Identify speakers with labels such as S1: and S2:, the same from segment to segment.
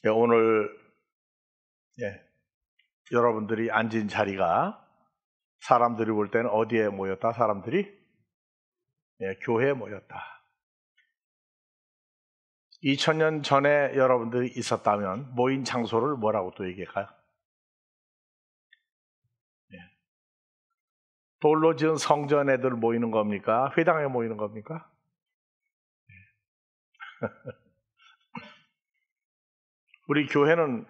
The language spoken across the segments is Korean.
S1: 오늘 여러분들이 앉은 자리가 사람들이 볼 때는 어디에 모였다? 사람들이 교회에 모였다. 2000년 전에 여러분들이 있었다면 모인 장소를 뭐라고 또 얘기할까요? 돌로 지은 성전 애들 모이는 겁니까? 회당에 모이는 겁니까? 우리 교회는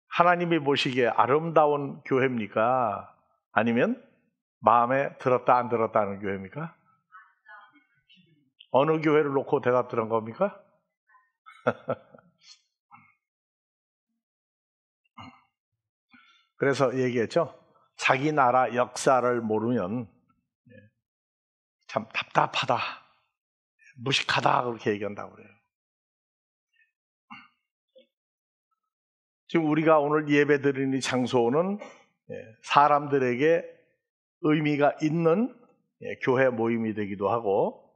S1: 하나님이 보시기에 아름다운 교회입니까? 아니면 마음에 들었다 안 들었다 하는 교회입니까? 어느 교회를 놓고 대답 들은 겁니까? 그래서 얘기했죠. 자기 나라 역사를 모르면 참 답답하다, 무식하다 그렇게 얘기한다고 그래요. 지금 우리가 오늘 예배드리는 이 장소는 사람들에게 의미가 있는 교회 모임이 되기도 하고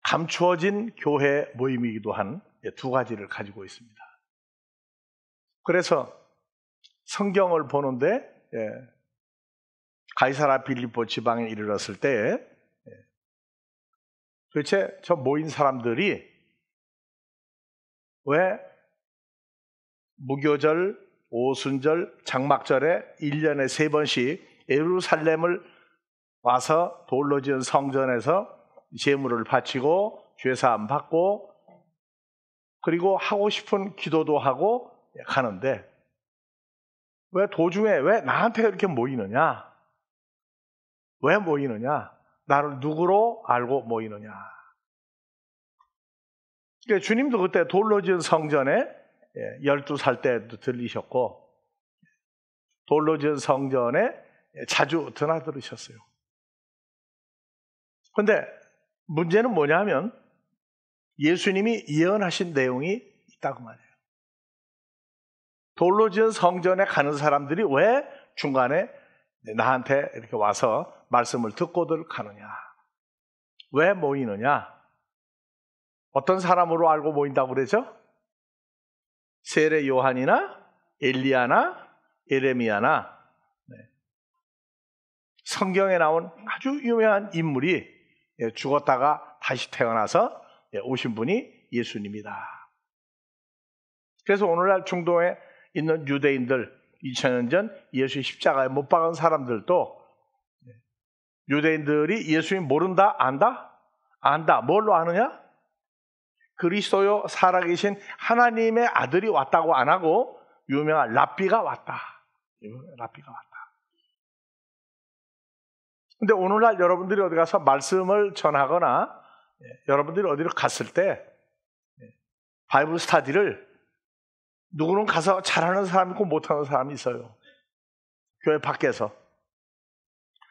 S1: 감추어진 교회 모임이기도 한 두 가지를 가지고 있습니다. 그래서 성경을 보는데 가이사랴 빌립보 지방에 이르렀을 때 도대체 저 모인 사람들이 왜 무교절, 오순절, 장막절에 1년에 3번씩 예루살렘을 와서 돌로 지은 성전에서 제물을 바치고 죄사함 받고 그리고 하고 싶은 기도도 하고 가는데 왜 도중에 왜 나한테 이렇게 모이느냐? 왜 모이느냐? 나를 누구로 알고 모이느냐? 그러니까 주님도 그때 돌로 지은 성전에 12살 때도 들리셨고 돌로 지은 성전에 자주 드나들으셨어요. 그런데 문제는 뭐냐면 예수님이 예언하신 내용이 있다고 말해요. 돌로 지은 성전에 가는 사람들이 왜 중간에 나한테 이렇게 와서 말씀을 듣고들 가느냐? 왜 모이느냐? 어떤 사람으로 알고 모인다고 그러죠? 세례 요한이나 엘리야나 예레미야나 성경에 나온 아주 유명한 인물이 죽었다가 다시 태어나서 오신 분이 예수님이다. 그래서 오늘날 중동에 있는 유대인들 2000년 전 예수 십자가에 못 박은 사람들도 유대인들이 예수님 모른다? 안다? 안다. 뭘로 아느냐? 그리스도요 살아계신 하나님의 아들이 왔다고 안 하고 유명한 랍비가 왔다. 랍비가 왔다. 근데 오늘날 여러분들이 어디 가서 말씀을 전하거나 여러분들이 어디로 갔을 때 바이블 스터디를 누구는 가서 잘하는 사람이 있고 못하는 사람이 있어요. 교회 밖에서.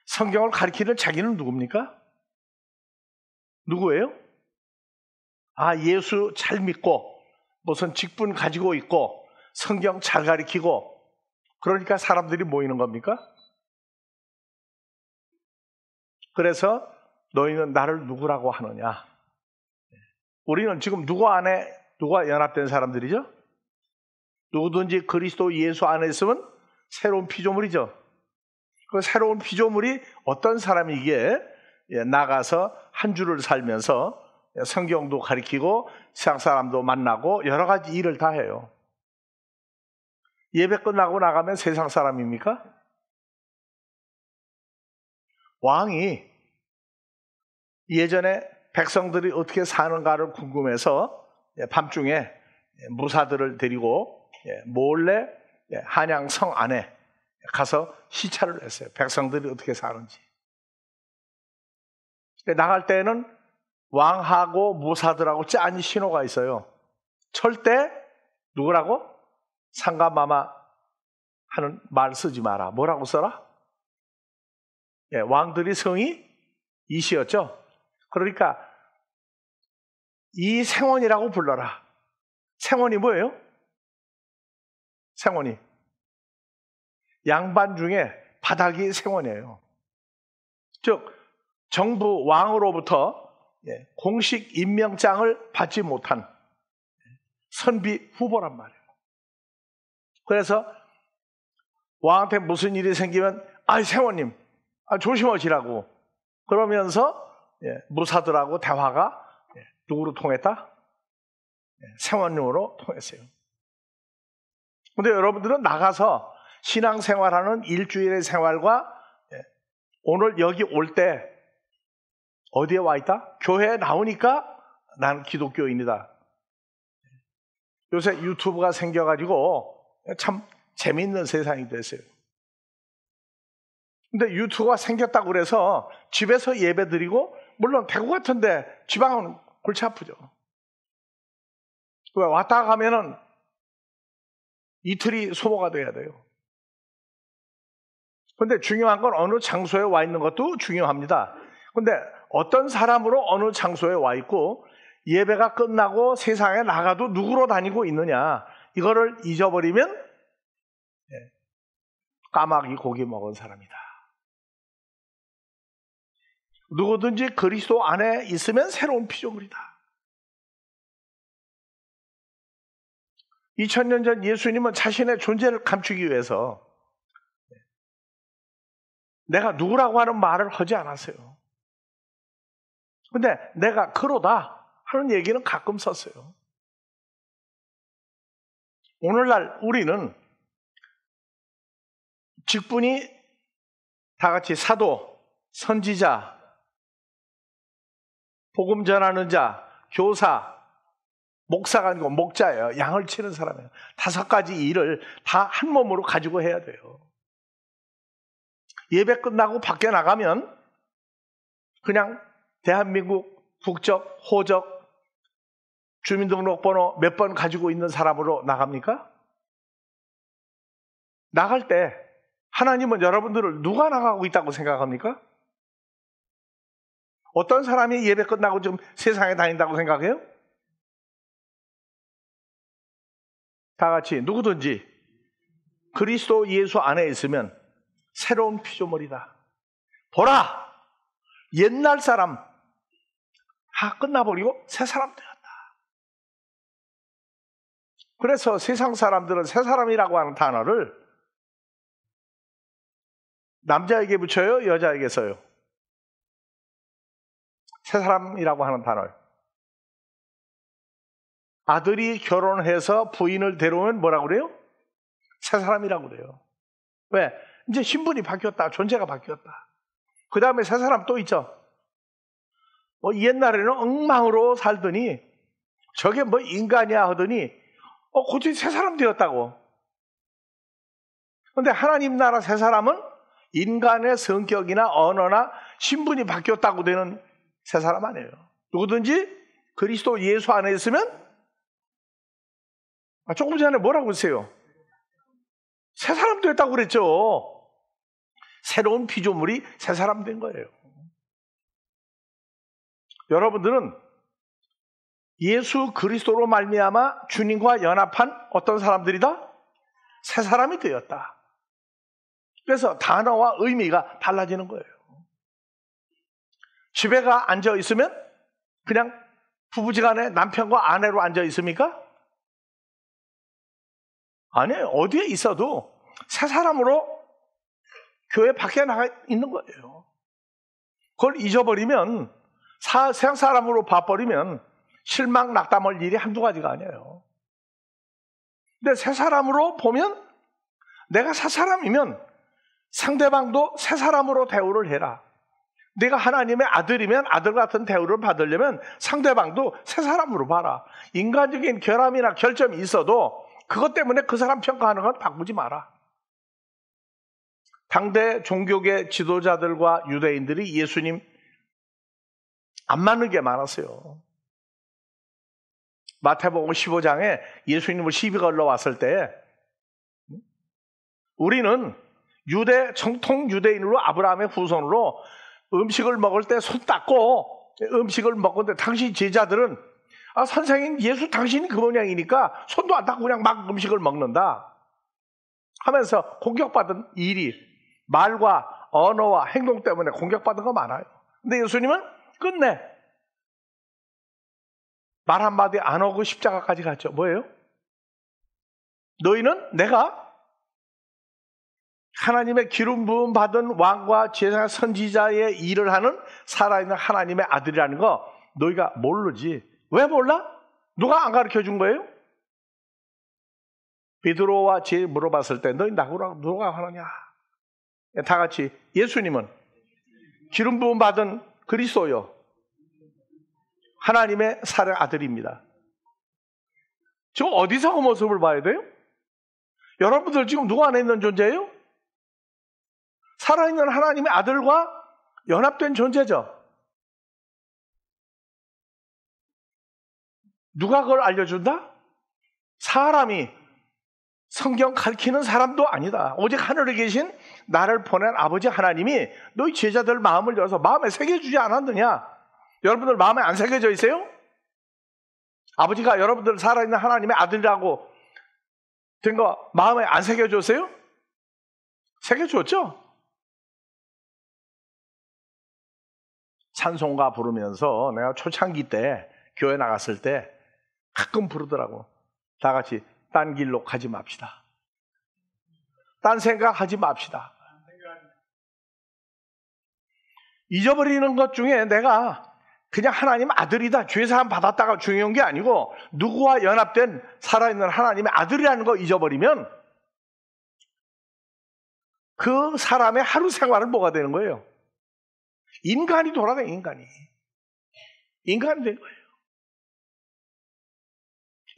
S1: 성경을 가르치는 자기는 누굽니까? 누구예요? 예수 잘 믿고 무슨 직분 가지고 있고 성경 잘 가르치고 그러니까 사람들이 모이는 겁니까? 그래서 너희는 나를 누구라고 하느냐? 우리는 지금 누구 안에 누가 연합된 사람들이죠? 누구든지 그리스도 예수 안에 있으면 새로운 피조물이죠. 그 새로운 피조물이 어떤 사람이기에 나가서 한 주를 살면서 성경도 가르치고 세상 사람도 만나고 여러 가지 일을 다 해요. 예배 끝나고 나가면 세상 사람입니까? 왕이 예전에 백성들이 어떻게 사는가를 궁금해서 밤중에 무사들을 데리고 몰래 한양 성 안에 가서 시찰을 했어요. 백성들이 어떻게 사는지. 나갈 때는 왕하고 무사들하고 짠 신호가 있어요. 절대 누구라고? 상가마마 하는 말 쓰지 마라. 뭐라고 써라? 왕들이 성이 이시였죠. 그러니까 이 생원이라고 불러라. 생원이 뭐예요? 생원이 양반 중에 바닥이 생원이에요. 즉 정부 왕으로부터 공식 임명장을 받지 못한 선비 후보란 말이에요. 그래서 왕한테 무슨 일이 생기면 세원님 조심하시라고 그러면서 무사들하고 대화가 누구로 통했다? 세원님으로 통했어요. 근데 여러분들은 나가서 신앙생활하는 일주일의 생활과 오늘 여기 올 때 어디에 와 있다? 교회에 나오니까 나는 기독교인이다. 요새 유튜브가 생겨가지고 참 재미있는 세상이 됐어요. 근데 유튜브가 생겼다고 그래서 집에서 예배 드리고, 물론 대구 같은데 지방은 골치 아프죠. 왜 왔다 가면은 이틀이 소모가 돼야 돼요. 근데 중요한 건 어느 장소에 와 있는 것도 중요합니다. 근데 어떤 사람으로 어느 장소에 와 있고 예배가 끝나고 세상에 나가도 누구로 다니고 있느냐, 이거를 잊어버리면 까마귀 고기 먹은 사람이다. 누구든지 그리스도 안에 있으면 새로운 피조물이다. 2000년 전 예수님은 자신의 존재를 감추기 위해서 내가 누구라고 하는 말을 하지 않았어요. 근데 내가 그러다 하는 얘기는 가끔 썼어요. 오늘날 우리는 직분이 다 같이 사도, 선지자, 복음 전하는 자, 교사, 목사가 아니고 목자예요. 양을 치는 사람이에요. 5가지 일을 다 한 몸으로 가지고 해야 돼요. 예배 끝나고 밖에 나가면 그냥 대한민국 국적, 호적, 주민등록번호 몇 번 가지고 있는 사람으로 나갑니까? 나갈 때 하나님은 여러분들을 누가 나가고 있다고 생각합니까? 어떤 사람이 예배 끝나고 좀 세상에 다닌다고 생각해요? 다 같이 누구든지 그리스도 예수 안에 있으면 새로운 피조물이다. 보라! 옛날 사람 다 끝나버리고 새 사람 되었다. 그래서 세상 사람들은 새 사람이라고 하는 단어를 남자에게 붙여요? 여자에게 써요? 새 사람이라고 하는 단어를. 아들이 결혼해서 부인을 데려오면 뭐라고 그래요? 새 사람이라고 그래요. 왜? 이제 신분이 바뀌었다. 존재가 바뀌었다. 그 다음에 새 사람 또 있죠. 옛날에는 엉망으로 살더니 저게 뭐 인간이야 하더니 고치 새 사람 되었다고. 그런데 하나님 나라 새 사람은 인간의 성격이나 언어나 신분이 바뀌었다고 되는 새 사람 아니에요. 누구든지 그리스도 예수 안에 있으면 조금 전에 뭐라고 했어요? 새 사람 됐다고 그랬죠. 새로운 피조물이 새 사람 된 거예요. 여러분들은 예수 그리스도로 말미암아 주님과 연합한 어떤 사람들이다? 새 사람이 되었다. 그래서 단어와 의미가 달라지는 거예요. 집에가 앉아 있으면 그냥 부부지간에 남편과 아내로 앉아 있습니까? 아니에요. 어디에 있어도 새 사람으로 교회 밖에 나가 있는 거예요. 그걸 잊어버리면, 세상 사람으로 봐버리면 실망 낙담할 일이 한두 가지가 아니에요. 근데 새 사람으로 보면, 내가 새 사람이면 상대방도 새 사람으로 대우를 해라. 내가 하나님의 아들이면 아들 같은 대우를 받으려면 상대방도 새 사람으로 봐라. 인간적인 결함이나 결점이 있어도 그것 때문에 그 사람 평가하는 건 바꾸지 마라. 당대 종교계 지도자들과 유대인들이 예수님 안 맞는 게 많았어요. 마태복음 15장에 예수님을 시비 걸러 왔을 때 우리는 정통 유대인으로 아브라함의 후손으로 음식을 먹을 때 손 닦고 음식을 먹는데 당신 제자들은 선생님 예수 당신이 그 모양이니까 손도 안 닦고 그냥 막 음식을 먹는다 하면서 공격받은 일이 말과 언어와 행동 때문에 공격받은 거 많아요. 근데 예수님은 끝내 말 한마디 안 하고 십자가까지 갔죠. 뭐예요? 너희는 내가 하나님의 기름 부음 받은 왕과 제사 선지자의 일을 하는 살아있는 하나님의 아들이라는 거 너희가 모르지. 왜 몰라? 누가 안 가르쳐 준 거예요? 베드로와 제 물어봤을 때 너희 누가 하느냐? 다 같이 예수님은 기름 부음 받은 그리스도요, 하나님의 살아있는 아들입니다. 지금 어디서 그 모습을 봐야 돼요? 여러분들 지금 누구 안에 있는 존재예요? 살아있는 하나님의 아들과 연합된 존재죠. 누가 그걸 알려준다? 사람이, 성경 가르치는 사람도 아니다. 오직 하늘에 계신 나를 보낸 아버지 하나님이 너희 제자들 마음을 열어서 마음에 새겨주지 않았느냐? 여러분들 마음에 안 새겨져 있어요? 아버지가 여러분들 살아있는 하나님의 아들이라고 된 거 마음에 안 새겨줬어요? 새겨줬죠? 찬송가 부르면서 내가 초창기 때 교회 나갔을 때 가끔 부르더라고. 다 같이 딴 길로 가지 맙시다. 딴 생각하지 맙시다. 잊어버리는 것 중에 내가 그냥 하나님 아들이다, 죄사함 받았다가 중요한 게 아니고 누구와 연합된 살아있는 하나님의 아들이라는 거 잊어버리면 그 사람의 하루 생활은 뭐가 되는 거예요? 인간이 돌아다녀. 인간이 된 거예요.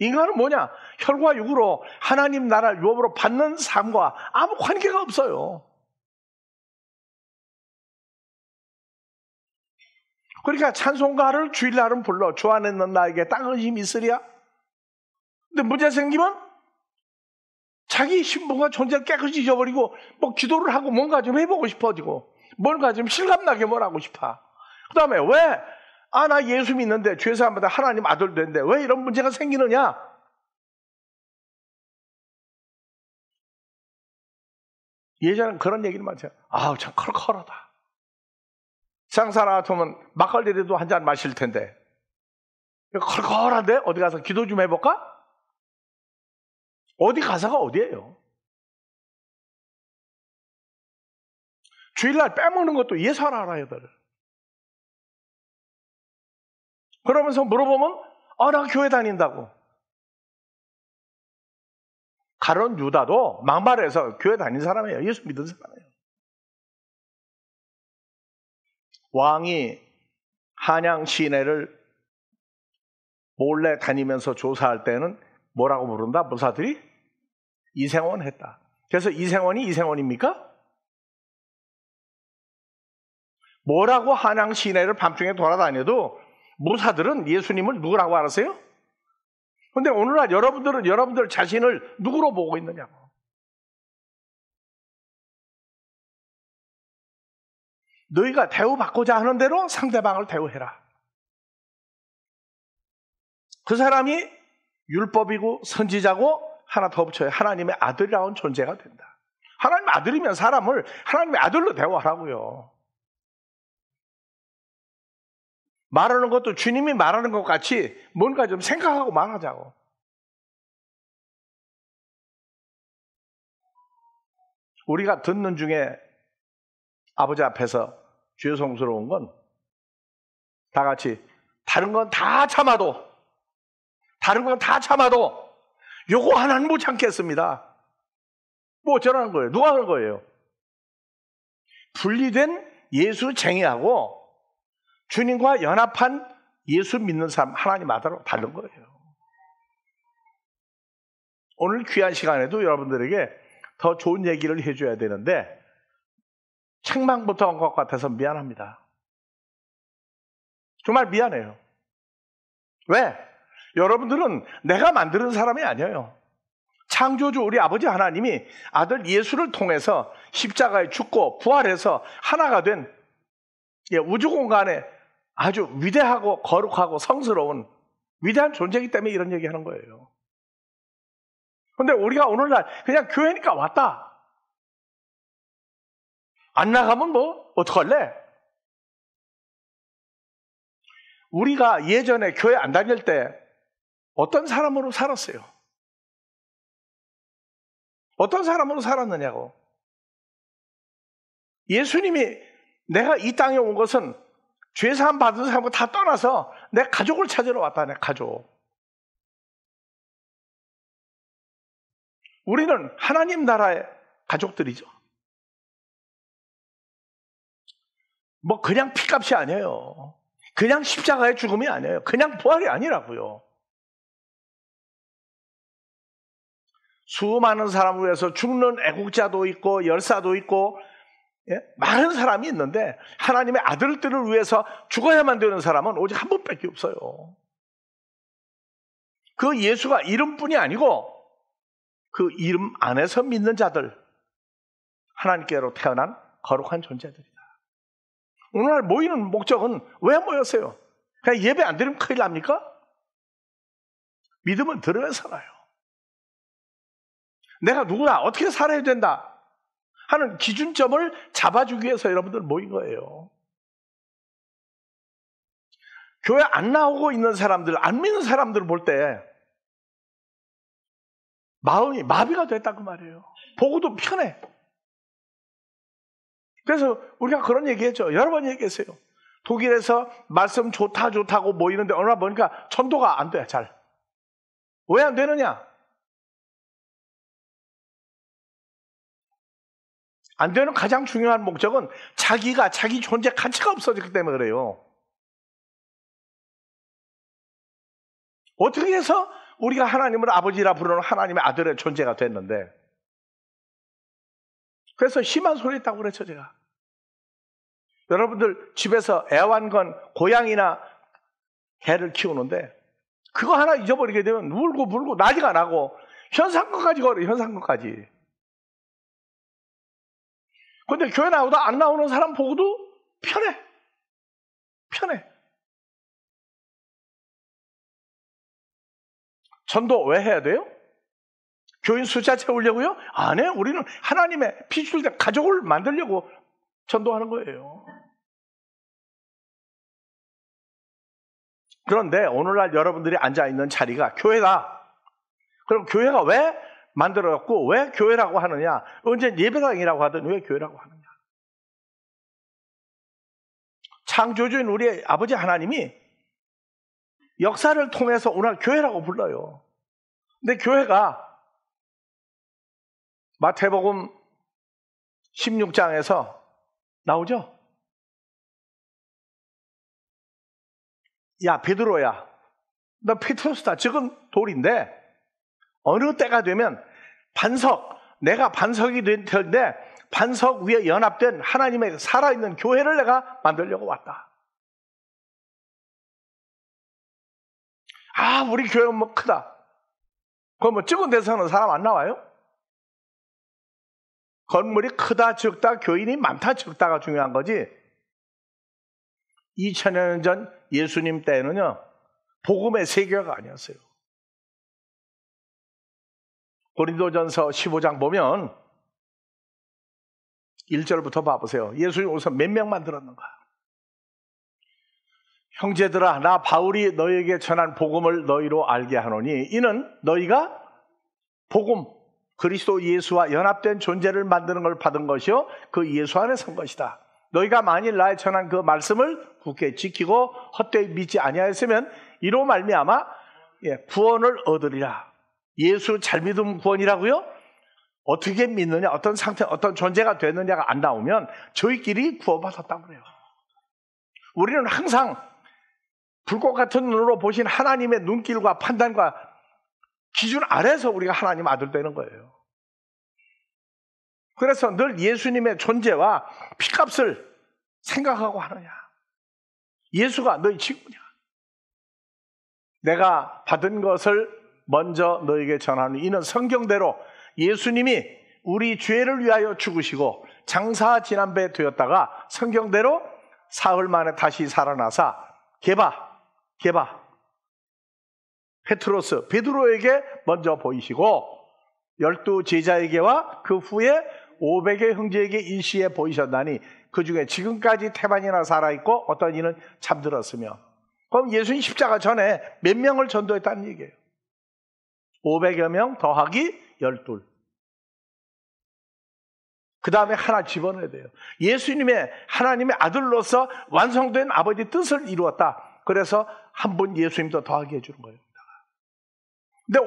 S1: 인간은 뭐냐? 혈과 육으로 하나님 나라 유업으로 받는 삶과 아무 관계가 없어요. 그러니까 찬송가를 주일날은 불러. 주 안에 있는 나에게 땅은 힘이 있으랴. 근데 문제 생기면 자기 신분과 존재를 깨끗이 잊어버리고 뭐 기도를 하고 뭔가 좀 해보고 싶어지고 뭔가 좀 실감나게 뭘 하고 싶어. 그 다음에 왜? 나 예수 믿는데 죄사함받아 하나님 아들 되는데 왜 이런 문제가 생기느냐? 예전엔 그런 얘기를 많이 해요. 참 컬컬하다. 장사나 같으면 막걸리라도 한 잔 마실 텐데 컬컬한데 어디 가서 기도 좀 해볼까? 어디 가서가 어디예요? 주일날 빼먹는 것도 예사를 알아야 돼. 그러면서 물어보면 나 교회 다닌다고. 가룟 유다도 막말해서 교회 다닌 사람이에요. 예수 믿은 사람이에요. 왕이 한양 시내를 몰래 다니면서 조사할 때는 뭐라고 부른다? 무사들이 이생원 했다. 그래서 이생원이 이생원입니까? 뭐라고 한양 시내를 밤중에 돌아다녀도 무사들은 예수님을 누구라고 알았어요? 그런데 오늘날 여러분들은 여러분들 자신을 누구로 보고 있느냐고. 너희가 대우받고자 하는 대로 상대방을 대우해라. 그 사람이 율법이고 선지자고 하나 더 붙여요. 하나님의 아들이라는 존재가 된다. 하나님의 아들이면 사람을 하나님의 아들로 대우하라고요. 말하는 것도 주님이 말하는 것 같이 뭔가 좀 생각하고 말하자고. 우리가 듣는 중에 아버지 앞에서 죄송스러운 건 다 같이 다른 건 다 참아도 요거 하나는 못 참겠습니다. 뭐 어쩌라는 거예요? 누가 하는 거예요? 분리된 예수쟁이하고 주님과 연합한 예수 믿는 사람, 하나님 아들하고 다른 거예요. 오늘 귀한 시간에도 여러분들에게 더 좋은 얘기를 해줘야 되는데 책망부터 한 것 같아서 미안합니다. 정말 미안해요. 왜? 여러분들은 내가 만드는 사람이 아니에요. 창조주 우리 아버지 하나님이 아들 예수를 통해서 십자가에 죽고 부활해서 하나가 된 우주 공간에 아주 위대하고 거룩하고 성스러운 위대한 존재이기 때문에 이런 얘기하는 거예요. 그런데 우리가 오늘날 그냥 교회니까 왔다. 안 나가면 뭐 어떡할래? 우리가 예전에 교회 안 다닐 때 어떤 사람으로 살았어요? 어떤 사람으로 살았느냐고. 예수님이 내가 이 땅에 온 것은 죄사함 받은 사람을 다 떠나서 내 가족을 찾으러 왔다. 내 가족. 우리는 하나님 나라의 가족들이죠. 뭐 그냥 피값이 아니에요. 그냥 십자가의 죽음이 아니에요. 그냥 부활이 아니라고요. 수많은 사람을 위해서 죽는 애국자도 있고 열사도 있고 많은 사람이 있는데 하나님의 아들들을 위해서 죽어야만 되는 사람은 오직 한 분밖에 없어요. 그 예수가 이름뿐이 아니고 그 이름 안에서 믿는 자들, 하나님께로 태어난 거룩한 존재들이다. 오늘 모이는 목적은 왜 모였어요? 그냥 예배 안 드리면 큰일 납니까? 믿음은 들어야 살아요. 내가 누구나 어떻게 살아야 된다 하는 기준점을 잡아주기 위해서 여러분들 모인 거예요. 교회 안 나오고 있는 사람들, 안 믿는 사람들을 볼 때 마음이 마비가 됐다고 말이에요. 보고도 편해. 그래서 우리가 그런 얘기했죠. 여러 번 얘기했어요. 독일에서 말씀 좋다고 모이는데 어느 날 보니까 전도가 안 돼. 잘. 왜 안 되느냐? 안 되는 가장 중요한 목적은 자기 존재 가치가 없어졌기 때문에 그래요. 어떻게 해서 우리가 하나님을 아버지라 부르는 하나님의 아들의 존재가 됐는데, 그래서 심한 소리 했다고 그랬죠, 제가. 여러분들 집에서 애완건 고양이나 개를 키우는데 그거 하나 잊어버리게 되면 울고 불고 난리가 나고 현상금까지 걸어요. 현상금까지. 근데 교회 나오다 안 나오는 사람 보고도 편해. 전도 왜 해야 돼요? 교인 숫자 채우려고요? 아니에요. 우리는 하나님의 피줄된 가족을 만들려고 전도하는 거예요. 그런데 오늘날 여러분들이 앉아있는 자리가 교회다. 그럼 교회가 왜 만들어졌고 왜 교회라고 하느냐? 언제 예배당이라고 하든 왜 교회라고 하느냐? 창조주인 우리 아버지 하나님이 역사를 통해서 오늘 교회라고 불러요. 근데 교회가 마태복음 16장에서 나오죠? 야, 베드로야, 너 페트로스다. 적은 돌인데 어느 때가 되면 내가 반석이 될 텐데 반석 위에 연합된 하나님의 살아있는 교회를 내가 만들려고 왔다. 아, 우리 교회는 뭐 크다. 그럼 뭐 적은 데서는 사람 안 나와요? 건물이 크다 적다, 교인이 많다 적다가 중요한 거지. 2000여 년 전 예수님 때는요, 복음의 세계가 아니었어요. 고린도전서 15장 보면 1절부터 봐보세요. 예수님 우선 몇 명 만들었는가? 형제들아, 나 바울이 너희에게 전한 복음을 너희로 알게 하노니 이는 너희가 복음, 그리스도 예수와 연합된 존재를 만드는 걸 받은 것이요 그 예수 안에 선 것이다. 너희가 만일 나의 전한 그 말씀을 굳게 지키고 헛되이 믿지 아니하였으면 이로 말미암아 구원을 얻으리라. 예수 잘 믿으면 구원이라고요? 어떻게 믿느냐, 어떤 상태, 어떤 존재가 됐느냐가 안 나오면 저희끼리 구원받았다고 그래요. 우리는 항상 불꽃 같은 눈으로 보신 하나님의 눈길과 판단과 기준 아래서 우리가 하나님 아들 되는 거예요. 그래서 늘 예수님의 존재와 피값을 생각하고 하느냐. 예수가 너희 친구냐. 내가 받은 것을 먼저 너에게 전하니 이는 성경대로 예수님이 우리 죄를 위하여 죽으시고 장사 지난배 되었다가 성경대로 사흘 만에 다시 살아나사 게바 베드로에게 먼저 보이시고 12 제자에게와 그 후에 500의 형제에게 일시에 보이셨나니 그 중에 지금까지 태반이나 살아있고 어떤 이는 잠들었으며 그럼 예수님 십자가 전에 몇 명을 전도했다는 얘기예요? 500여 명 더하기 12. 그 다음에 하나 집어넣어야 돼요. 예수님의 하나님의 아들로서 완성된 아버지 뜻을 이루었다. 그래서 한 분 예수님도 더하게 해주는 거예요. 근데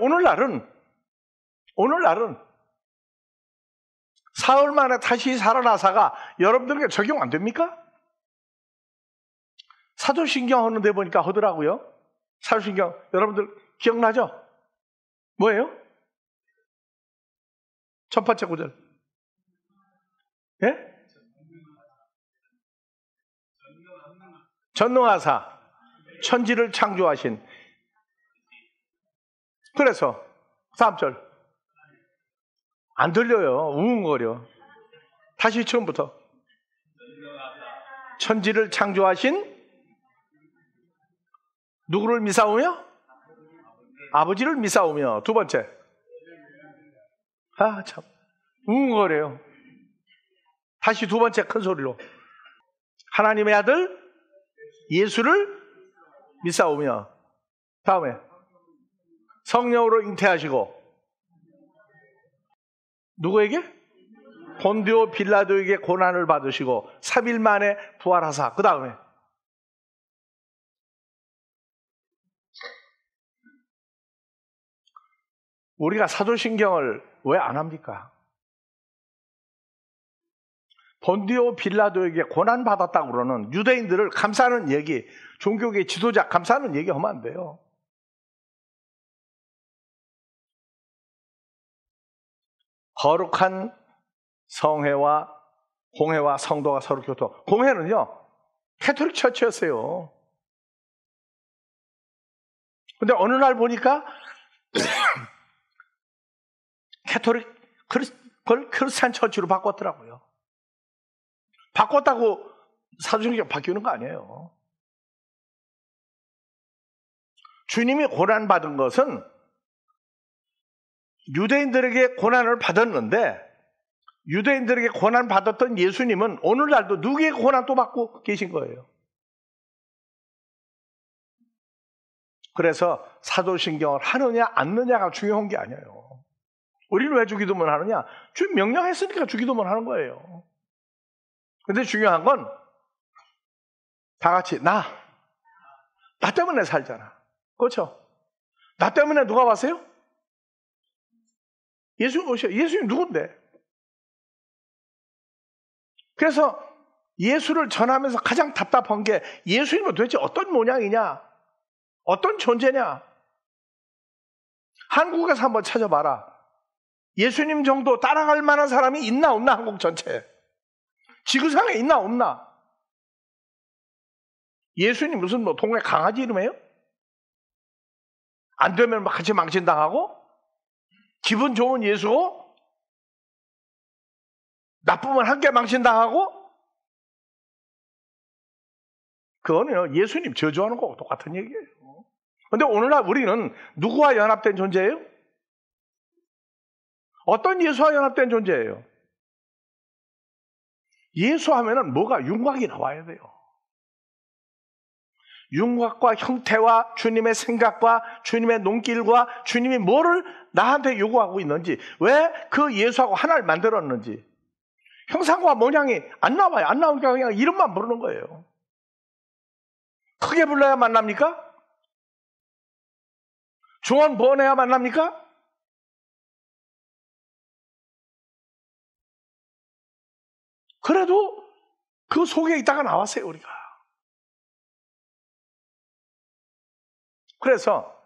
S1: 오늘날은 사흘 만에 다시 살아나사가 여러분들에게 적용 안 됩니까? 사도신경 하는 데 보니까 하더라고요. 사도신경 여러분들 기억나죠? 뭐예요? 첫 번째 구절. 예? 전능하사 천지를 창조하신. 그래서 3절 안 들려요. 웅웅거려. 다시 처음부터. 천지를 창조하신 누구를 미사오며? 아버지를 미사오며. 두 번째. 아, 참. 웅웅거려요. 다시 두 번째 큰 소리로. 하나님의 아들 예수를 미사오며. 다음에. 성령으로 잉태하시고. 누구에게? 본디오 빌라도에게 고난을 받으시고 3일 만에 부활하사. 그 다음에. 우리가 사도신경을 왜 안 합니까? 본디오 빌라도에게 고난받았다고 그러는 유대인들을 감싸는 얘기, 종교계 지도자 감싸는 얘기 하면 안 돼요. 거룩한 성회와 공회와 성도가 서로 교통. 공회는요, 캐톨릭 처치였어요. 근데 어느 날 보니까 캐톨릭 그걸 크리스찬 처치로 바꿨더라고요. 바꿨다고 사도신경 바뀌는 거 아니에요. 주님이 고난받은 것은 유대인들에게 고난을 받았는데 유대인들에게 고난받았던 예수님은 오늘날도 누구에게 고난 또 받고 계신 거예요. 그래서 사도신경을 하느냐 안느냐가 중요한 게 아니에요. 우리는 왜 주기도문 하느냐? 주님 명령했으니까 주기도문 하는 거예요. 근데 중요한 건 다 같이 나 때문에 살잖아. 그렇죠? 나 때문에 누가 왔어요? 예수님 오셔요. 예수님 누군데? 그래서 예수를 전하면서 가장 답답한 게 예수님은 도대체 어떤 모양이냐? 어떤 존재냐? 한국에서 한번 찾아봐라. 예수님 정도 따라갈 만한 사람이 있나 없나? 한국 전체에. 지구상에 있나 없나? 예수님 무슨 뭐 동네 강아지 이름이에요? 안 되면 같이 망신당하고 기분 좋은 예수고 나쁘면 함께 망신당하고 그거는 예수님 저주하는 거하고 똑같은 얘기예요. 그런데 오늘날 우리는 누구와 연합된 존재예요? 어떤 예수와 연합된 존재예요? 예수 하면은 뭐가 윤곽이 나와야 돼요. 윤곽과 형태와 주님의 생각과 주님의 눈길과 주님이 뭐를 나한테 요구하고 있는지, 왜 그 예수하고 하나를 만들었는지 형상과 모양이 안 나와요. 안 나오니까 그냥 이름만 부르는 거예요. 크게 불러야 만납니까? 중언 부언해야 만납니까? 그래도 그 속에 있다가 나왔어요, 우리가. 그래서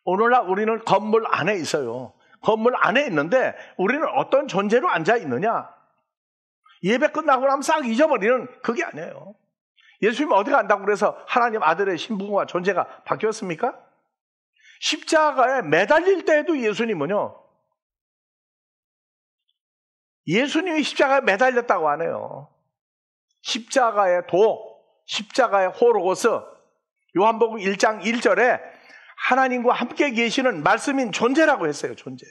S1: 오늘날 우리는 건물 안에 있어요. 건물 안에 있는데 우리는 어떤 존재로 앉아 있느냐? 예배 끝나고 나면 싹 잊어버리는 그게 아니에요. 예수님 어디 간다고 그래서 하나님 아들의 신분과 존재가 바뀌었습니까? 십자가에 매달릴 때에도 예수님은요, 예수님이 십자가에 매달렸다고 안 해요. 십자가의 십자가의 호로고스, 요한복음 1장 1절에 하나님과 함께 계시는 말씀인 존재라고 했어요. 존재.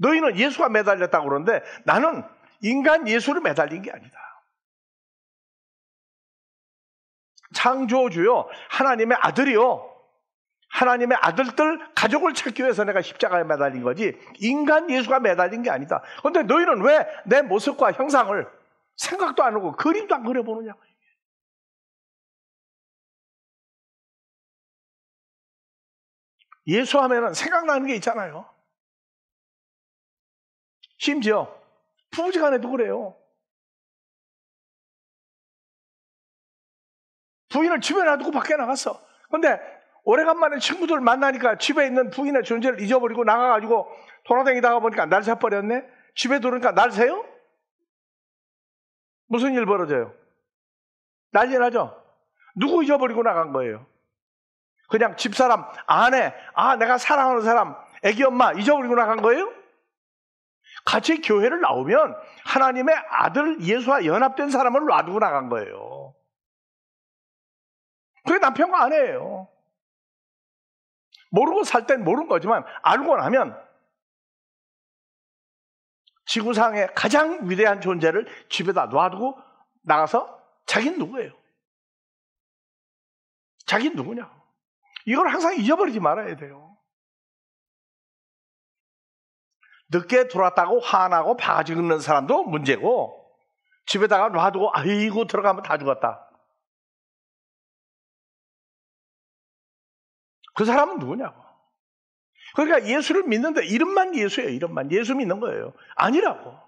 S1: 너희는 예수가 매달렸다고 그러는데 나는 인간 예수를 매달린 게 아니다. 창조주요 하나님의 아들이요, 하나님의 아들들 가족을 찾기 위해서 내가 십자가에 매달린 거지 인간 예수가 매달린 게 아니다. 그런데 너희는 왜 내 모습과 형상을 생각도 안 하고 그림도 안 그려보느냐고. 예수 하면은 생각나는 게 있잖아요. 심지어 부부지간에도 그래요. 부인을 집에 놔두고 밖에 나갔어. 근데 오래간만에 친구들 만나니까 집에 있는 부인의 존재를 잊어버리고 나가가지고 돌아다니다가 보니까 날 새버렸네. 집에 들어오니까 날 새요? 무슨 일 벌어져요? 난리 나죠? 누구 잊어버리고 나간 거예요? 그냥 집사람, 아내, 내가 사랑하는 사람, 애기 엄마 잊어버리고 나간 거예요? 같이 교회를 나오면 하나님의 아들 예수와 연합된 사람을 놔두고 나간 거예요. 그게 남편과 아내예요. 모르고 살 땐 모르는 거지만 알고 나면 지구상의 가장 위대한 존재를 집에다 놔두고 나가서 자기는 누구예요? 자기는 누구냐고. 이걸 항상 잊어버리지 말아야 돼요. 늦게 들어왔다고 화나고 바가지 긁는 사람도 문제고, 집에다가 놔두고 아이고 들어가면 다 죽었다. 그 사람은 누구냐고. 그러니까 예수를 믿는데 이름만 예수예요. 이름만 예수 믿는 거예요. 아니라고.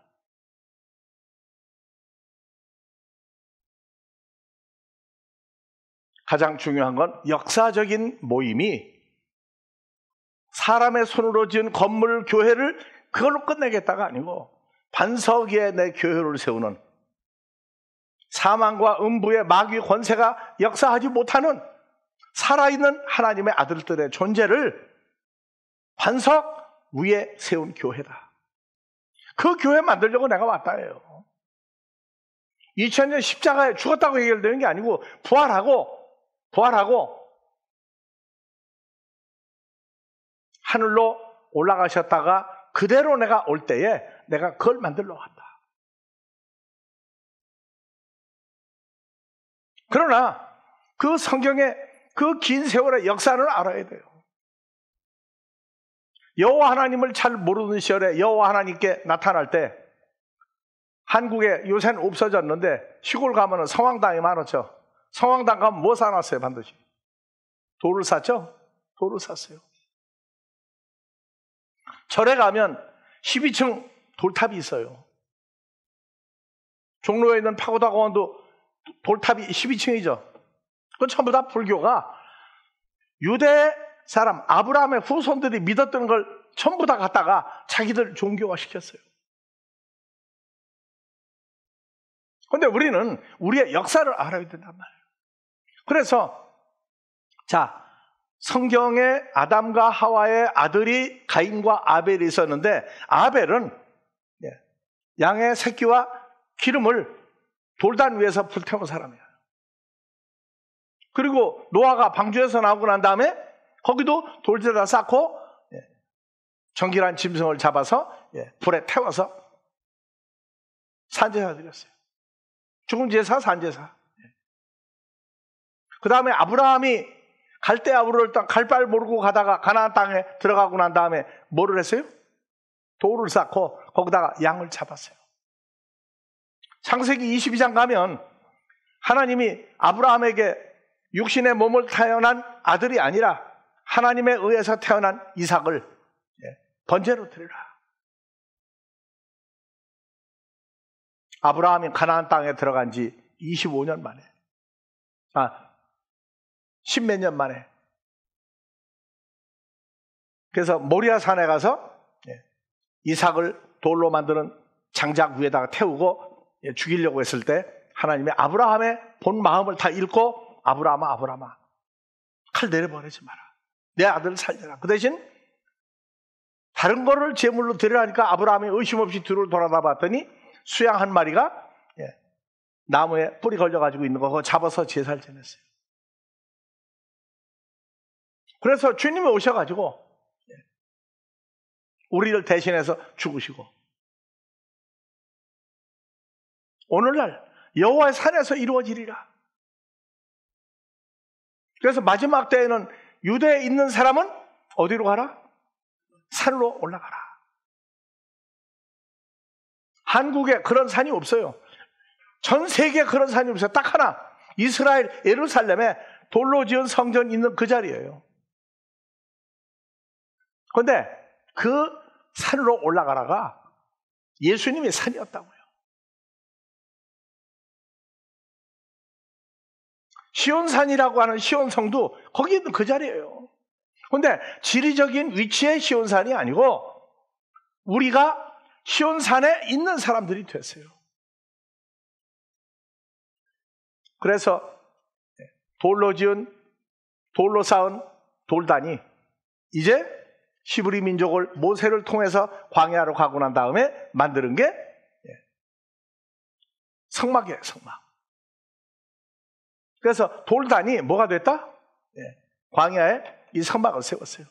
S1: 가장 중요한 건 역사적인 모임이 사람의 손으로 지은 건물 교회를 그걸로 끝내겠다가 아니고 반석 위에 내 교회를 세우는, 사망과 음부의 마귀 권세가 역사하지 못하는 살아있는 하나님의 아들들의 존재를 반석 위에 세운 교회다. 그 교회 만들려고 내가 왔다예요. 2000년 십자가에 죽었다고 해결되는 게 아니고 부활하고 하늘로 올라가셨다가 그대로 내가 올 때에 내가 그걸 만들러 왔다. 그러나 그 성경의 그 긴 세월의 역사를 알아야 돼요. 여호와 하나님을 잘 모르는 시절에 여호와 하나님께 나타날 때, 한국에 요새는 없어졌는데 시골 가면 성황당이 많았죠. 성황당 가면 뭐 사놨어요? 반드시 돌을 샀죠. 돌을 샀어요. 절에 가면 12층 돌탑이 있어요. 종로에 있는 파고다공원도 돌탑이 12층이죠. 그건 전부 다 불교가 유대 사람 아브라함의 후손들이 믿었던 걸 전부 다 갖다가 자기들 종교화 시켰어요. 그런데 우리는 우리의 역사를 알아야 된단 말이에요. 그래서 성경에 아담과 하와의 아들이 가인과 아벨이 있었는데, 아벨은 양의 새끼와 기름을 돌단 위에서 불태운 사람이에요. 그리고 노아가 방주에서 나오고 난 다음에 거기도 돌에다 쌓고 정결한 짐승을 잡아서 불에 태워서 산제사 드렸어요. 죽은 제사, 산제사. 그 다음에 아브라함이 갈대아우를 갈 바를 모르고 가다가 가나안 땅에 들어가고 난 다음에 뭐를 했어요? 돌을 쌓고 거기다가 양을 잡았어요. 창세기 22장 가면 하나님이 아브라함에게 육신의 몸을 태어난 아들이 아니라 하나님에 의해서 태어난 이삭을 번제로 드리라. 아브라함이 가나안 땅에 들어간 지 25년 만에, 10몇 년 만에. 그래서 모리아 산에 가서 이삭을 돌로 만드는 장작 위에다가 태우고 죽이려고 했을 때 하나님이 아브라함의 본 마음을 다 읽고, 아브라함아 칼 내려보내지 마라. 내 아들을 살려라. 그 대신 다른 거를 제물로 드리라니까 아브라함이 의심 없이 뒤로 돌아다 봤더니 수양 한 마리가 나무에 뿔이 걸려가지고 있는 거 그거 잡아서 제사를 지냈어요. 그래서 주님이 오셔가지고 우리를 대신해서 죽으시고, 오늘날 여호와의 산에서 이루어지리라. 그래서 마지막 때에는 유대에 있는 사람은 어디로 가라? 산으로 올라가라. 한국에 그런 산이 없어요. 전 세계에 그런 산이 없어요. 딱 하나. 이스라엘 예루살렘에 돌로 지은 성전 있는 그 자리예요. 그런데 그 산으로 올라가라가 예수님의 산이었다고요. 시온산이라고 하는 시온성도 거기 있는 그 자리예요. 그런데 지리적인 위치의 시온산이 아니고 우리가 시온산에 있는 사람들이 됐어요. 그래서 돌로 쌓은 돌단이 이제 히브리 민족을 모세를 통해서 광야로 가고 난 다음에 만드는 게 성막이에요, 성막. 그래서 돌단이 뭐가 됐다? 광야에 이 성막을 세웠어요.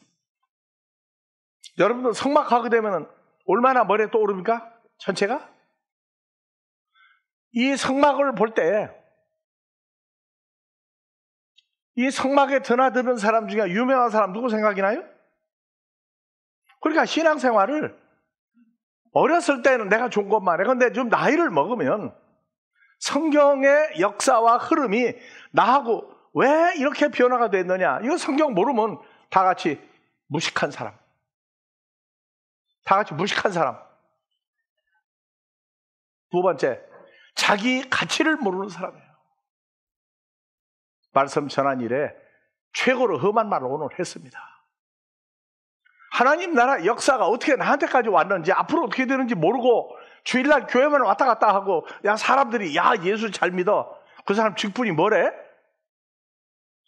S1: 여러분들 성막 하게 되면 얼마나 머리에 떠오릅니까? 전체가? 이 성막을 볼 때 이 성막에 드나드는 사람 중에 유명한 사람 누구 생각이 나요? 그러니까 신앙생활을 어렸을 때는 내가 좋은 것만 해. 그런데 좀 나이를 먹으면 성경의 역사와 흐름이 나하고 왜 이렇게 변화가 됐느냐. 이거 성경 모르면 다 같이 무식한 사람. 다 같이 무식한 사람. 두 번째, 자기 가치를 모르는 사람이에요. 말씀 전한 일에 최고로 험한 말을 오늘 했습니다. 하나님 나라 역사가 어떻게 나한테까지 왔는지 앞으로 어떻게 되는지 모르고 주일날 교회만 왔다 갔다 하고 사람들이 예수 잘 믿어. 그 사람 직분이 뭐래?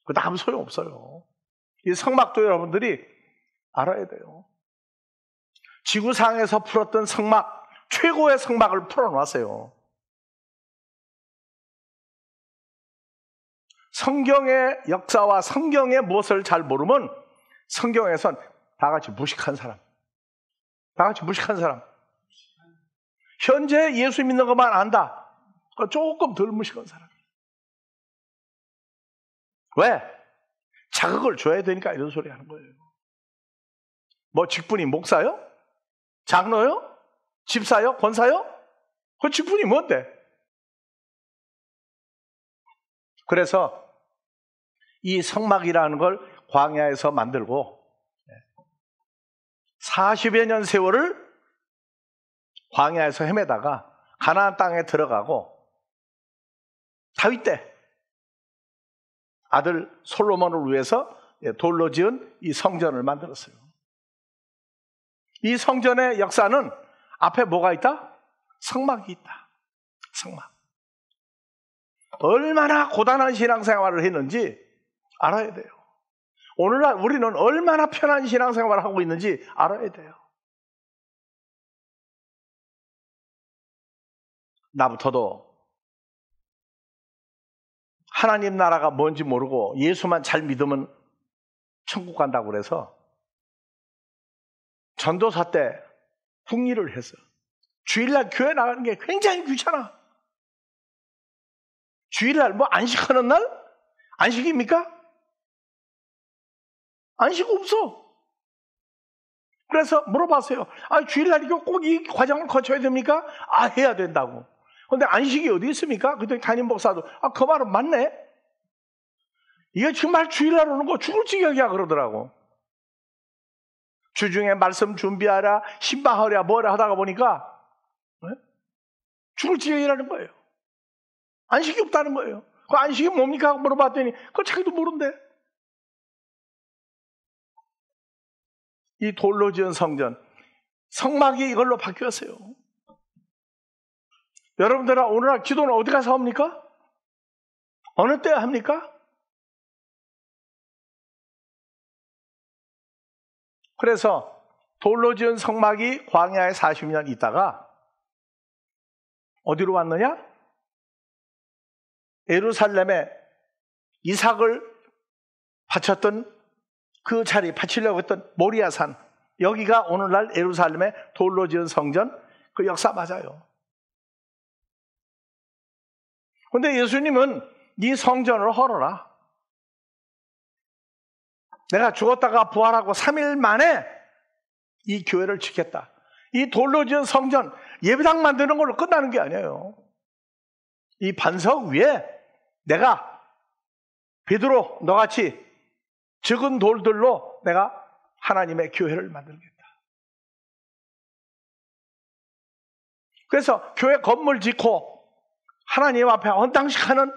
S1: 그거 아무 소용없어요. 이 성막도 여러분들이 알아야 돼요. 지구상에서 풀었던 성막, 최고의 성막을 풀어놨어요. 성경의 역사와 성경의 무엇을 잘 모르면 성경에선 다 같이 무식한 사람. 다 같이 무식한 사람. 현재 예수 믿는 것만 안다. 조금 덜 무식한 사람. 왜? 자극을 줘야 되니까 이런 소리 하는 거예요. 뭐 직분이 목사요? 장로요? 집사요? 권사요? 그 직분이 뭔데? 그래서 이 성막이라는 걸 광야에서 만들고 40여 년 세월을 광야에서 헤매다가 가나안 땅에 들어가고 다윗 때 아들 솔로몬을 위해서 돌로 지은 이 성전을 만들었어요. 이 성전의 역사는 앞에 뭐가 있다? 성막이 있다. 성막. 얼마나 고단한 신앙생활을 했는지 알아야 돼요. 오늘날 우리는 얼마나 편한 신앙생활을 하고 있는지 알아야 돼요. 나부터도 하나님 나라가 뭔지 모르고 예수만 잘 믿으면 천국 간다고 그래서 전도사 때 국리를 해서 주일날 교회 나가는 게 굉장히 귀찮아. 주일날 뭐 안식하는 날? 안식입니까? 안식 없어. 그래서 물어봤어요. 주일날 이거 꼭 이 과정을 거쳐야 됩니까? 해야 된다고. 그런데 안식이 어디 있습니까? 그때 담임 목사도 그 말은 맞네. 이게 정말 주일날 오는 거 죽을 지경이야 그러더라고. 주중에 말씀 준비하라, 신방하랴, 뭐라 하다가 보니까 죽을 지경이라는 거예요. 안식이 없다는 거예요. 그 안식이 뭡니까? 물어봤더니 그거 자기도 모른대. 이 돌로 지은 성전, 성막이 이걸로 바뀌었어요. 여러분들은 오늘날 기도는 어디 가서 합니까? 어느 때 합니까? 그래서 돌로 지은 성막이 광야에 40년 있다가 어디로 왔느냐? 예루살렘에 이삭을 바쳤던 그 자리, 바치려고 했던 모리아산, 여기가 오늘날 예루살렘의 돌로 지은 성전, 그 역사 맞아요. 그런데 예수님은 이 성전을 헐어라. 내가 죽었다가 부활하고 3일 만에 이 교회를 지켰다. 이 돌로 지은 성전, 예배당 만드는 걸로 끝나는 게 아니에요. 이 반석 위에 내가 베드로 너같이 적은 돌들로 내가 하나님의 교회를 만들겠다. 그래서 교회 건물 짓고 하나님 앞에 헌당식하는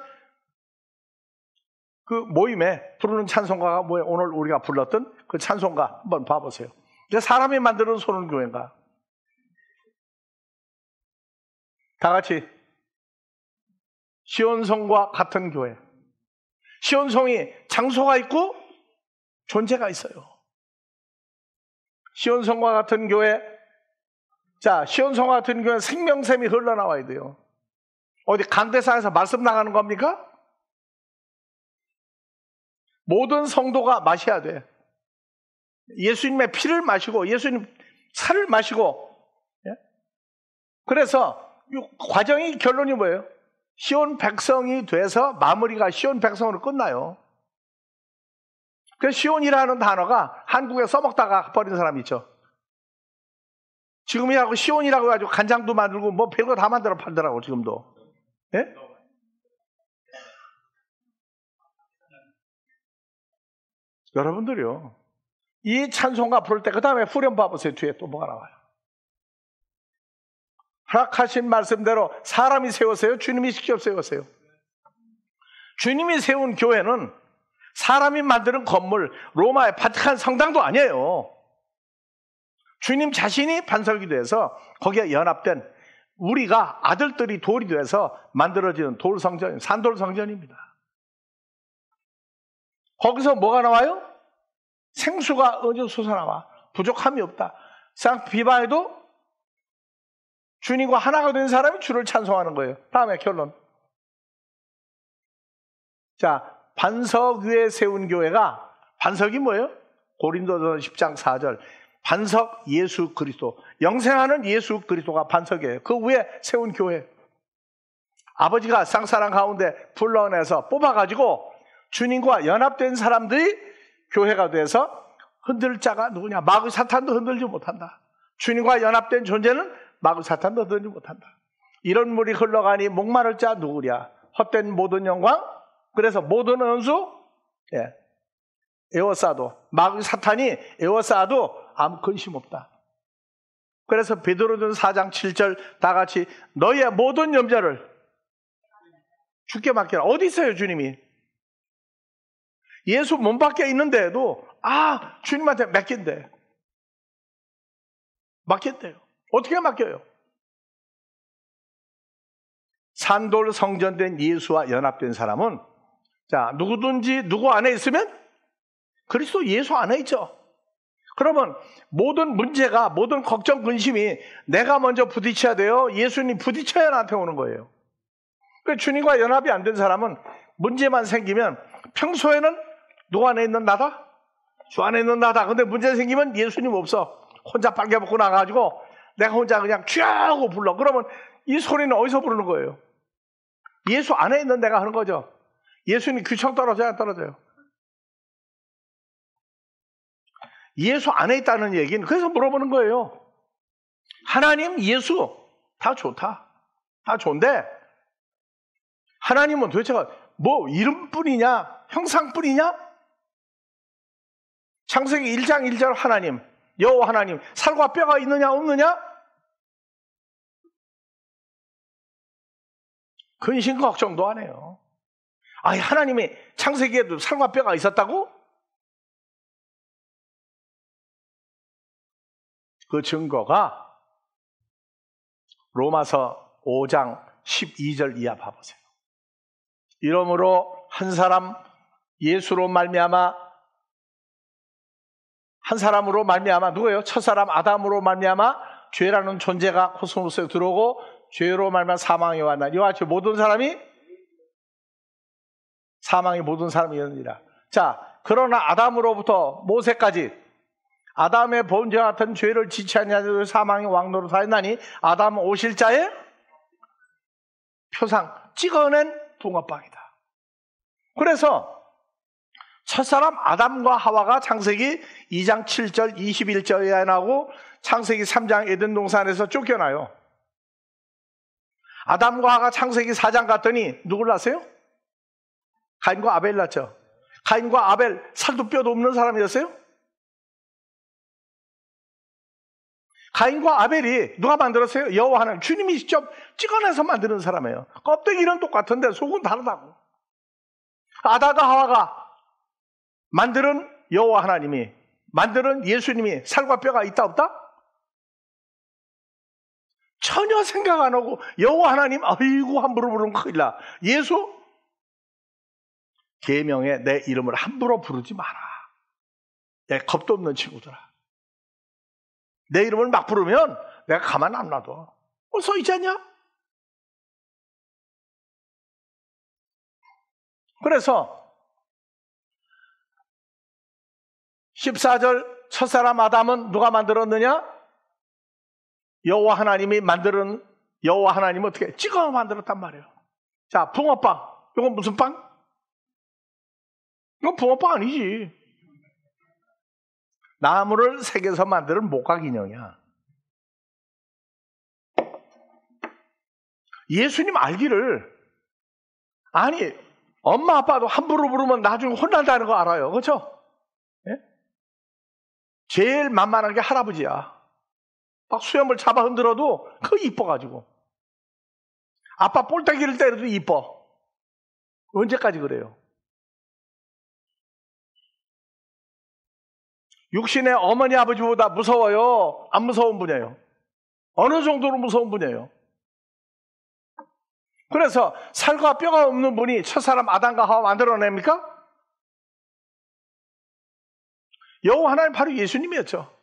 S1: 그 모임에 부르는 찬송가가 뭐예요? 오늘 우리가 불렀던 그 찬송가 한번 봐보세요. 사람이 만드는 소년교회인가? 다 같이 시온성과 같은 교회. 시온성이 장소가 있고 존재가 있어요. 시온성과 같은 교회. 자, 시온성과 같은 교회는 생명샘이 흘러나와야 돼요. 어디 강대상에서 말씀 나가는 겁니까? 모든 성도가 마셔야 돼. 예수님의 피를 마시고 예수님 살을 마시고. 예? 그래서 이 과정이 결론이 뭐예요? 시온 백성이 돼서 마무리가 시온 백성으로 끝나요. 그래서 시온이라는 단어가 한국에 써먹다가 버린 사람이 있죠. 지금이라고 시온이라고 해가지고 간장도 만들고 뭐 별거 다 만들어 팔더라고 지금도. 예? 여러분들이요, 이 찬송가 부를 때 그 다음에 후렴 봐보세요. 뒤에 또 뭐가 나와요? 허락하신 말씀대로 사람이 세우세요? 주님이 직접 세우세요? 주님이 세운 교회는 사람이 만드는 건물, 로마의 바티칸 성당도 아니에요. 주님 자신이 반석이 돼서 거기에 연합된 우리가 아들들이 돌이 돼서 만들어지는 돌성전, 산돌성전입니다. 거기서 뭐가 나와요? 생수가 어디서 솟아나와? 부족함이 없다. 비바에도 주님과 하나가 된 사람이 주를 찬송하는 거예요. 다음에 결론. 자, 반석 위에 세운 교회가, 반석이 뭐예요? 고린도전서 10장 4절. 반석 예수 그리스도, 영생하는 예수 그리스도가 반석이에요. 그 위에 세운 교회. 아버지가 쌍사랑 가운데 불러내서 뽑아가지고 주님과 연합된 사람들이 교회가 돼서 흔들 자가 누구냐? 마귀 사탄도 흔들지 못한다. 주님과 연합된 존재는 마귀 사탄도 흔들지 못한다. 이런 물이 흘러가니 목마를 자 누구랴? 헛된 모든 영광. 그래서 모든 은수, 예, 에워싸도, 마귀 사탄이 에워싸도 아무 근심 없다. 그래서 베드로전 4장 7절 다 같이 너희의 모든 염려를 주께 맡기라. 어디 있어요 주님이? 예수 몸 밖에 있는데도 주님한테 맡긴대. 맡겼대요. 어떻게 맡겨요? 산돌 성전된 예수와 연합된 사람은, 자, 누구든지 누구 안에 있으면 그리스도 예수 안에 있죠. 그러면 모든 문제가, 모든 걱정, 근심이 내가 먼저 부딪혀야 돼요? 예수님 부딪혀야 나한테 오는 거예요. 그러니까 주님과 연합이 안 된 사람은 문제만 생기면 평소에는 누구 안에 있는 나다? 주 안에 있는 나다. 근데 문제 생기면 예수님 없어. 혼자 빨개 벗고 나가가지고 내가 혼자 그냥 쥐하고 불러. 그러면 이 소리는 어디서 부르는 거예요? 예수 안에 있는 내가 하는 거죠. 예수님 귀청 떨어져야 안 떨어져요? 예수 안에 있다는 얘기는 그래서 물어보는 거예요. 하나님, 예수 다 좋다. 다 좋은데 하나님은 도대체 뭐 이름뿐이냐? 형상뿐이냐? 창세기 1장 1절 하나님, 여호와 하나님, 살과 뼈가 있느냐 없느냐? 근심 걱정도 안 해요. 아니, 하나님이 창세기에도 살과 뼈가 있었다고? 그 증거가 로마서 5장 12절 이하 봐보세요. 이러므로 한 사람 예수로 말미암아, 한 사람으로 말미암아 누구예요? 첫사람 아담으로 말미암아 죄라는 존재가 코스모스에 들어오고 죄로 말미암아 사망이 왔나. 이와 같이 모든 사람이 사망이 모든 사람이 이르니라. 자, 그러나 아담으로부터 모세까지 아담의 본죄와 같은 죄를 지치 아니하여 사망의 왕노로 사했나니 아담은 오실자의 표상, 찍어낸 붕어빵이다. 그래서 첫사람 아담과 하와가 창세기 2장 7절 21절에 나오고 창세기 3장 에덴 동산에서 쫓겨나요. 아담과 하와가 창세기 4장 갔더니 누굴 낳았어요? 가인과 아벨 낳았죠. 가인과 아벨 살도 뼈도 없는 사람이었어요? 가인과 아벨이 누가 만들었어요? 여호와 하나님, 주님이 직접 찍어내서 만드는 사람이에요. 껍데기는 똑같은데 속은 다르다고. 아담과 하와가 만드는 여호와 하나님이, 만드는 예수님이 살과 뼈가 있다 없다? 전혀 생각 안 하고 여호와 하나님, 아이고 함부로 부르면 큰일 나. 예수? 계명에 내 이름을 함부로 부르지 마라. 내 겁도 없는 친구들아. 내 이름을 막 부르면 내가 가만 안 놔둬. 써 있지 않냐? 그래서 14절 첫사람 아담은 누가 만들었느냐? 여호와 하나님이 만드는, 여호와 하나님은 어떻게 찍어 만들었단 말이에요. 자, 붕어빵. 이건 무슨 빵? 이건 붕어빵 아니지. 나무를 새겨서 만드는 목각 인형이야. 예수님 알기를, 아니 엄마 아빠도 함부로 부르면 나중에 혼난다는 거 알아요. 그렇죠? 예? 제일 만만한 게 할아버지야. 막 수염을 잡아 흔들어도 그거 이뻐가지고. 아빠 볼따기를 때려도 이뻐. 언제까지 그래요? 육신의 어머니 아버지보다 무서워요? 안 무서운 분이에요? 어느 정도로 무서운 분이에요? 그래서 살과 뼈가 없는 분이 첫사람 아담과 하와 만들어냅니까? 여호와 하나님 바로 예수님이었죠.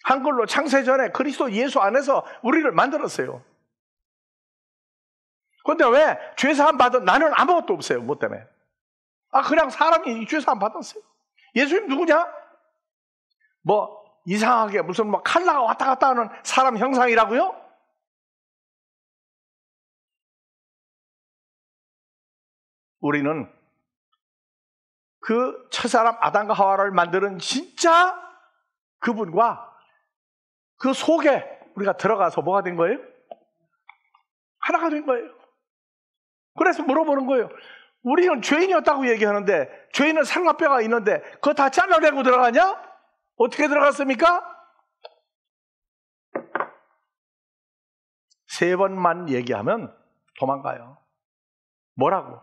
S1: 한글로 창세전에 그리스도 예수 안에서 우리를 만들었어요. 그런데 왜 죄사함 받은 나는 아무것도 없어요. 뭐 때문에? 그냥 사람이 죄사함 받았어요. 예수님 누구냐? 뭐 이상하게 무슨 뭐 칼라가 왔다 갔다 하는 사람 형상이라고요? 우리는 그 첫사람 아담과 하와를 만드는 진짜 그분과 그 속에 우리가 들어가서 뭐가 된 거예요? 하나가 된 거예요. 그래서 물어보는 거예요. 우리는 죄인이었다고 얘기하는데, 죄인은 살과 뼈가 있는데 그거 다 잘라내고 들어가냐? 어떻게 들어갔습니까? 3번만 얘기하면 도망가요. 뭐라고?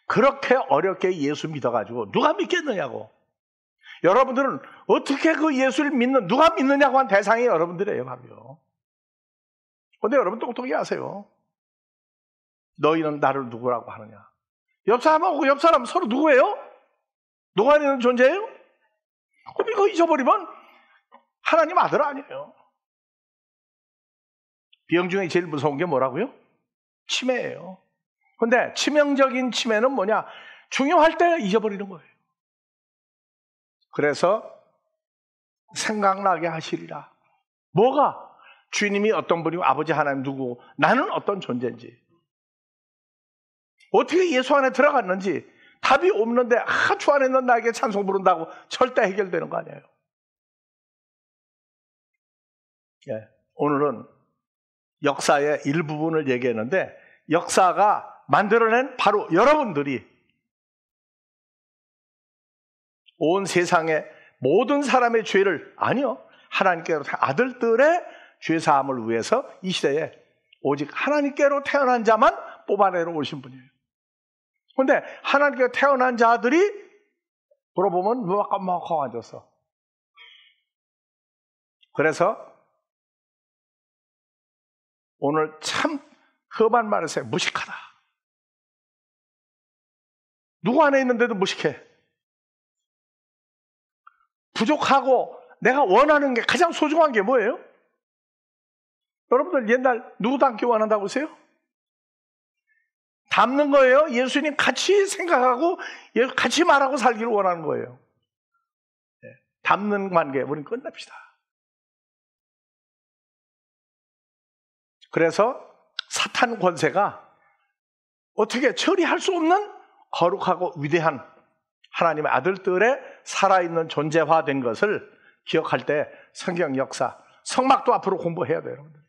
S1: 그렇게 어렵게 예수 믿어가지고 누가 믿겠느냐고. 여러분들은 어떻게 그 예수를 믿는, 누가 믿느냐고 한 대상이 여러분들이에요. 바로요. 그런데 여러분 똑똑히 아세요. 너희는 나를 누구라고 하느냐? 옆 사람하고 옆 사람 서로 누구예요? 누가 있는 존재예요? 그럼 이거 잊어버리면 하나님 아들 아니에요. 병 중에 제일 무서운 게 뭐라고요? 치매예요. 그런데 치명적인 치매는 뭐냐? 중요할 때 잊어버리는 거예요. 그래서 생각나게 하시리라. 뭐가? 주님이 어떤 분이고 아버지 하나님 누구고 나는 어떤 존재인지, 어떻게 예수 안에 들어갔는지 답이 없는데 주 안에 있는 나에게 찬송 부른다고 절대 해결되는 거 아니에요. 예, 오늘은 역사의 일부분을 얘기했는데 역사가 만들어낸 바로 여러분들이 온 세상의 모든 사람의 죄를, 아니요, 하나님께로 아들들의 죄사함을 위해서 이 시대에 오직 하나님께로 태어난 자만 뽑아내러 오신 분이에요. 그런데 하나님께로 태어난 자들이 물어보면 누가 깜빡하고 앉았어. 그래서 오늘 참 험한 말을 써요. 무식하다. 누구 안에 있는데도 무식해. 부족하고 내가 원하는 게 가장 소중한 게 뭐예요? 여러분들 옛날 누구 닮기 원한다고 하세요? 닮는 거예요. 예수님 같이 생각하고 같이 말하고 살기를 원하는 거예요. 닮는 관계 우리는 끝냅시다. 그래서 사탄 권세가 어떻게 처리할 수 없는 거룩하고 위대한 하나님의 아들들의 살아있는 존재화된 것을 기억할 때 성경 역사, 성막도 앞으로 공부해야 돼요. 여러분들.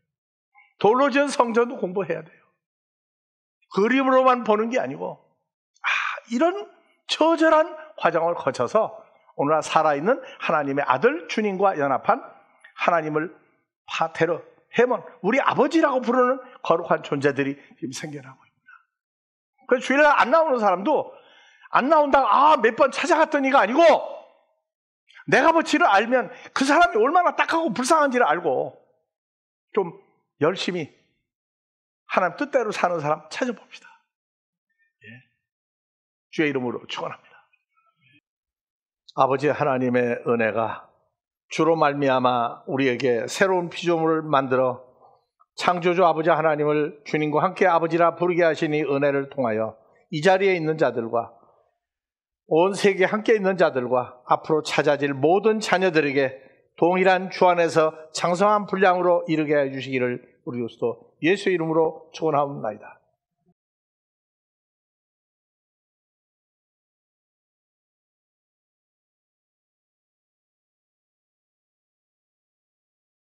S1: 돌로 지은 성전도 공부해야 돼요. 그림으로만 보는 게 아니고 이런 처절한 과정을 거쳐서 오늘날 살아있는 하나님의 아들 주님과 연합한 하나님을 파테르, 헤몬, 우리 아버지라고 부르는 거룩한 존재들이 지금 생겨나고 있습니다. 그래서 주일날 안 나오는 사람도 안 나온다고 몇 번 찾아갔더니가 아니고 내가 지를 알면 그 사람이 얼마나 딱하고 불쌍한지를 알고 좀 열심히 하나님 뜻대로 사는 사람 찾아봅시다. 주의 이름으로 축원합니다. 아버지 하나님의 은혜가 주로 말미암아 우리에게 새로운 피조물을 만들어 창조주 아버지 하나님을 주님과 함께 아버지라 부르게 하시니 은혜를 통하여 이 자리에 있는 자들과 온 세계에 함께 있는 자들과 앞으로 찾아질 모든 자녀들에게 동일한 주 안에서 장성한 분량으로 이르게 해주시기를 우리 그리스도 예수의 이름으로 축원하옵나이다.